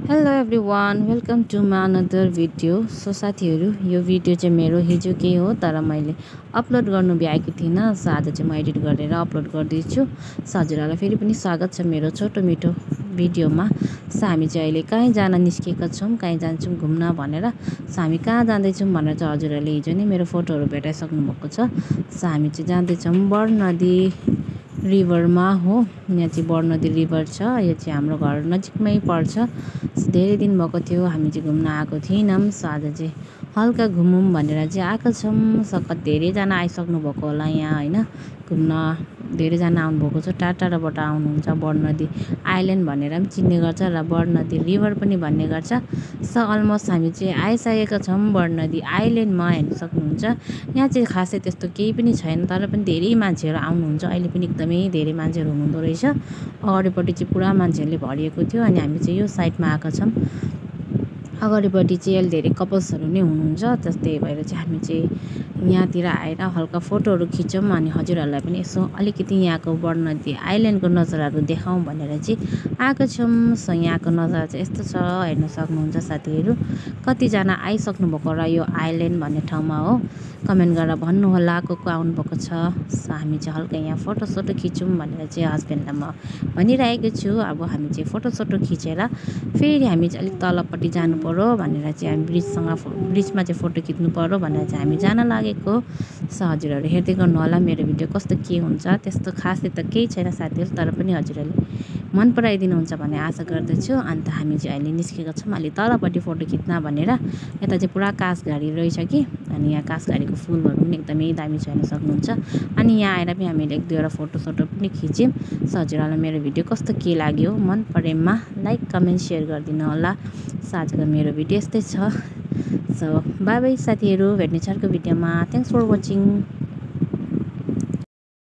Hello everyone welcome to my another video. साथीहरू यो video चाहिँ मेरो हिजो के हो तर मैले अपलोड गर्नु भ्याएको थिइनँ। आज चाहिँ म एडिट गरेर अपलोड गर्दैछु। हजुरहरूलाई फेरि पनि स्वागत छ मेरो छोटो मिठो भिडियोमा। हामी चाहिँ अहिले कहीँ जान निस्केका छौँ, कहीँ जान्छौँ घुम्न भनेर। हामी कहाँ जाँदैछौँ भनेर चाहिँ हजुरहरूले हिजो नै मेरो फोटोहरू भेटाइसक्नु भएको छ। हामी चाहिँ जाँदैछौँ बरनदी रिभरमा हो। यहाँ चाहिँ बरनदी रिभर छ, यो चाहिँ हाम्रो घर नजिकमै पर्छ। धेरै दिन भएको थियो हामी चाहिँ घुम्न आएको थिएनौँ। आज चाहिँ हल्का घुमौँ भनेर चाहिँ आएको छौँ। सकत धेरैजना आइसक्नु भएको होला यहाँ होइन घुम्न। धेरैजना आउनुभएको छ, टाढा टाढाबाट आउनुहुन्छ। बरनदी आइल्यान्ड भनेर पनि चिन्ने गर्छ र बरनदी रिभर पनि भन्ने गर्छ। अलमोस्ट हामी चाहिँ आइसकेका छौँ बरनदी आइल्यान्डमा। हेर्न सक्नुहुन्छ यहाँ चाहिँ खासै त्यस्तो केही पनि छैन, तर पनि धेरै मान्छेहरू आउनुहुन्छ। अहिले पनि एकदमै धेरै मान्छेहरू हुनुहुँदो रहेछ। अगाडिपट्टि चाहिँ पुरा मान्छेहरूले भरिएको थियो अनि हामी चाहिँ यो साइडमा आएका छौँ। अगाडिपट्टि चाहिँ अहिले धेरै कपल्सहरू नै हुनुहुन्छ, त्यही भएर चाहिँ हामी चाहिँ यहाँतिर आएर हल्का फोटोहरू खिचौँ अनि हजुरहरूलाई पनि यसो अलिकति यहाँको बरनदी आइल्यान्डको नजाराहरू देखाउँ भनेर चाहिँ आएको छौँ। यहाँको नजारा चाहिँ यस्तो छ, हेर्न सक्नुहुन्छ साथीहरू। कतिजना आइसक्नु भएको र यो आइल्यान्ड भन्ने ठाउँमा हो कमेन्ट गरेर भन्नुहोला को आउनुभएको छ। हामी चाहिँ हल्का यहाँ फोटोसोटो खिचौँ भनेर चाहिँ हस्बेन्डलाई म भनिरहेको छु। अब हामी चाहिँ फोटोसोटो खिचेर फेरि हामी चाहिँ अलिक तलपट्टि जानु पर्यो भनेर चाहिँ हामी ब्रिजमा चाहिँ फोटो खिच्नु पर्यो भनेर चाहिँ हामी जान लागेको। हजुरहरू हेर्दै गर्नु होला मेरो भिडियो कस्तो के हुन्छ। त्यस्तो खासै त केही छैन साथीहरू, तर पनि हजुरहरूले मन पराइदिनुहुन्छ भन्ने आशा गर्दछु। अन्त हामी चाहिँ अहिले निस्केका छौँ अलिक तलपट्टि फोटो खिच्न भनेर। यता चाहिँ पुरा कास गाडी रहेछ कि, अनि यहाँ कास गाडीको फुलहरू पनि एकदमै दामी छ, हेर्न सक्नुहुन्छ। अनि यहाँ आएर पनि हामीले एक दुईवटा फोटोसोटो पनि खिच्यौँ। हजुरहरूलाई मेरो भिडियो कस्तो के लाग्यो मन परेमा लाइक कमेन्ट सेयर गरिदिनु होला। आजको मेरो भिडियो यस्तै छ। बाई बाई साथीहरू, भेट्ने छ अर्को भिडियोमा। Thanks for watching.